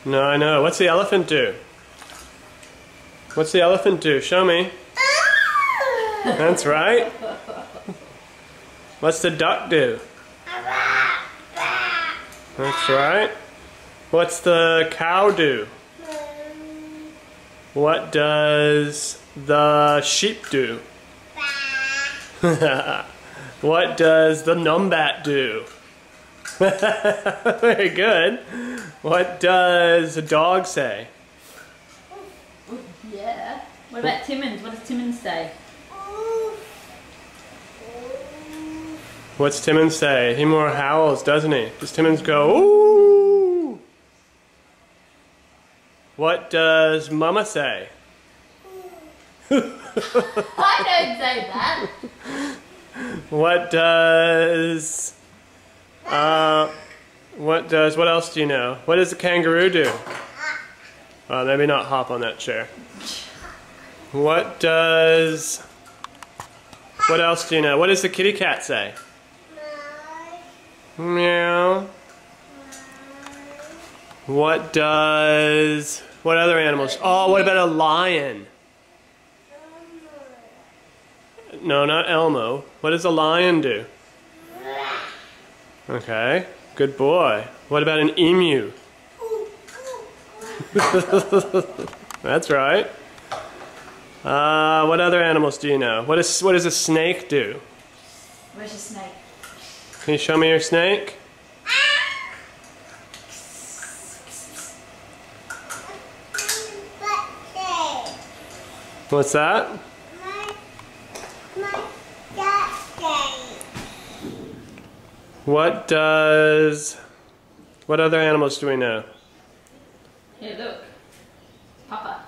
No, I know. What's the elephant do? What's the elephant do? Show me. That's right. What's the duck do? That's right. What's the cow do? What does the sheep do? What does the numbat do? Very good. What does a dog say? Yeah. What about Timmins? What does Timmins say? What's Timmins say? He more howls, doesn't he? Does Timmins go, ooh? What does Mama say? I don't say that. What else do you know? What does the kangaroo do? Maybe not hop on that chair. What else do you know? What does the kitty cat say? Meow. What other animals? Oh, what about a lion? No, not Elmo. What does a lion do? Okay, good boy. What about an emu? That's right. What other animals do you know? What does a snake do? Where's your snake? Can you show me your snake? What's that? What other animals do we know? Here, look. Papa.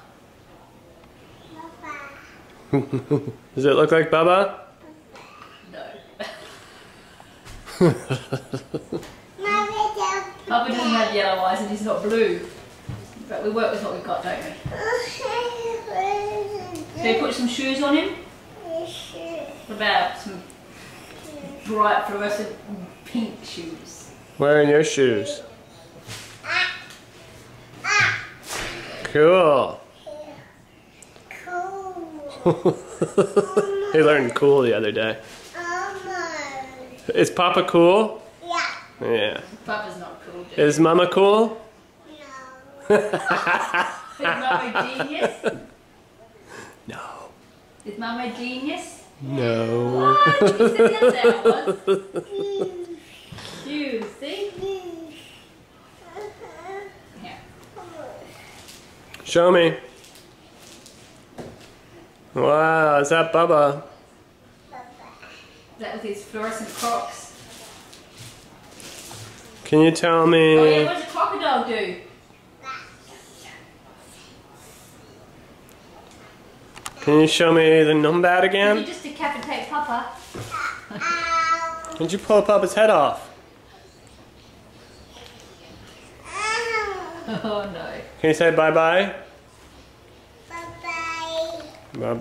Does it look like Bubba? No. Papa doesn't have yellow eyes and he's not blue. But we work with what we've got, don't we? So you put some shoes on him? What about some bright fluorescent pink shoes? Where are your shoes? Cool. He learned cool the other day. Is Papa cool? Yeah. Papa's not cool, dude. Is Mama cool? Is Mama a genius? No. Is Mama a genius? No. What? You said that was. You see? Here. Show me. Wow, is that Bubba? That with his fluorescent Crocs. Can you tell Oh me? yeah, what does a crocodile do? Can you show me the numbat Did again? you just decapitate Papa? Did you pull Papa's head off? Oh no. Can you say bye-bye? Bye-bye. Bye.